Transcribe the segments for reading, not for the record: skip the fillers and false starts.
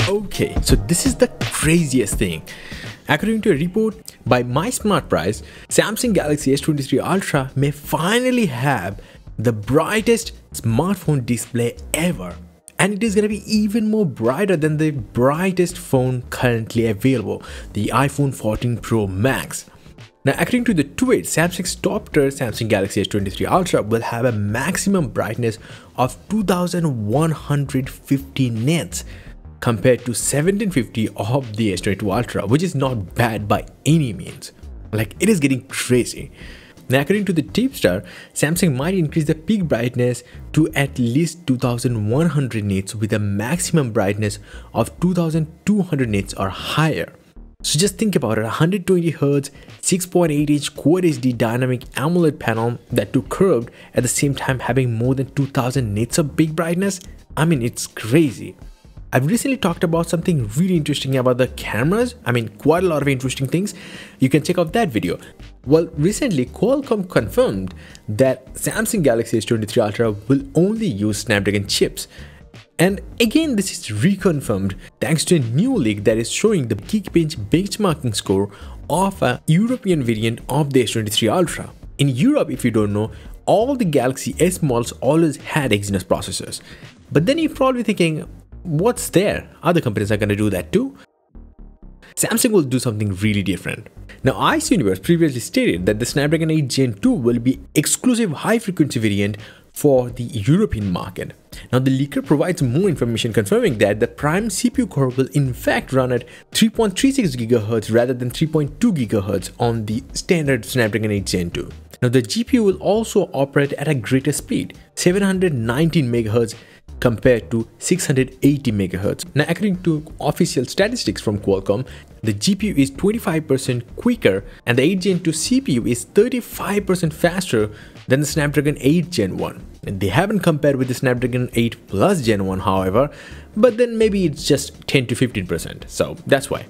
Okay, so this is the craziest thing. According to a report by My Smart Price, Samsung Galaxy S23 Ultra may finally have the brightest smartphone display ever. And it is going to be even more brighter than the brightest phone currently available, the iPhone 14 Pro Max. Now, according to the tweet, Samsung's top tier Samsung Galaxy S23 Ultra will have a maximum brightness of 2150 nits compared to 1750 of the S22 Ultra, which is not bad by any means. Like, it is getting crazy. Now, according to the tipster, Samsung might increase the peak brightness to at least 2100 nits with a maximum brightness of 2200 nits or higher. So just think about it, 120Hz, 6.8-inch Quad HD dynamic AMOLED panel that took curved at the same time having more than 2000 nits of peak brightness. I mean, it's crazy. I've recently talked about something really interesting about the cameras. I mean, quite a lot of interesting things. You can check out that video. Well, recently Qualcomm confirmed that Samsung Galaxy S23 Ultra will only use Snapdragon chips. And again, this is reconfirmed thanks to a new leak that is showing the Geekbench benchmarking score of a European variant of the S23 Ultra. In Europe, if you don't know, all the Galaxy S models always had Exynos processors. But then you're probably thinking, what's there? Other companies are going to do that too. Samsung will do something really different. Now, Ice Universe previously stated that the Snapdragon 8 Gen 2 will be exclusive high-frequency variant for the European market. Now, the leaker provides more information confirming that the Prime CPU core will in fact run at 3.36 GHz rather than 3.2 GHz on the standard Snapdragon 8 Gen 2. Now, the GPU will also operate at a greater speed, 719 MHz compared to 680 MHz. Now, according to official statistics from Qualcomm, the GPU is 25% quicker and the 8 Gen 2 CPU is 35% faster than the Snapdragon 8 Gen 1. And they haven't compared with the Snapdragon 8 Plus Gen 1, however, but then maybe it's just 10 to 15%, so that's why.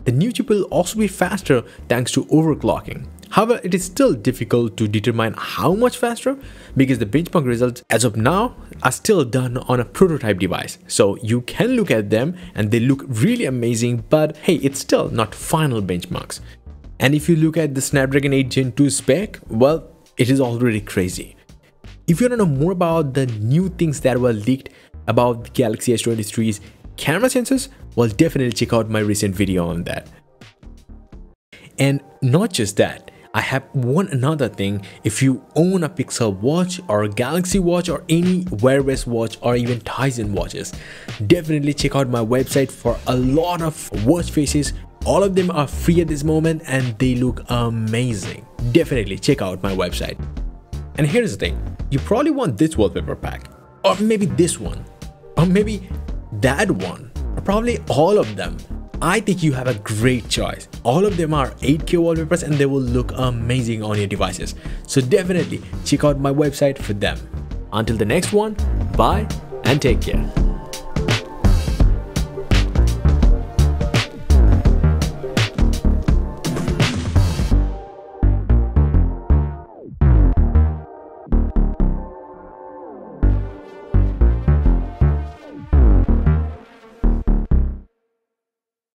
The new chip will also be faster thanks to overclocking. However, it is still difficult to determine how much faster because the benchmark results as of now are still done on a prototype device. So you can look at them and they look really amazing, but hey, it's still not final benchmarks. And if you look at the Snapdragon 8 Gen 2 spec, well, it is already crazy. If you want to know more about the new things that were leaked about the Galaxy S23's camera sensors, well, definitely check out my recent video on that. And not just that, I have one another thing. If you own a Pixel watch or a Galaxy watch or any Wear OS watch or even Tizen watches, definitely check out my website for a lot of watch faces. All of them are free at this moment and they look amazing. Definitely check out my website. And here's the thing, you probably want this wallpaper pack, or maybe this one, or maybe that one, or probably all of them. I think you have a great choice. All of them are 8K wallpapers and they will look amazing on your devices. So definitely check out my website for them. Until the next one, bye and take care.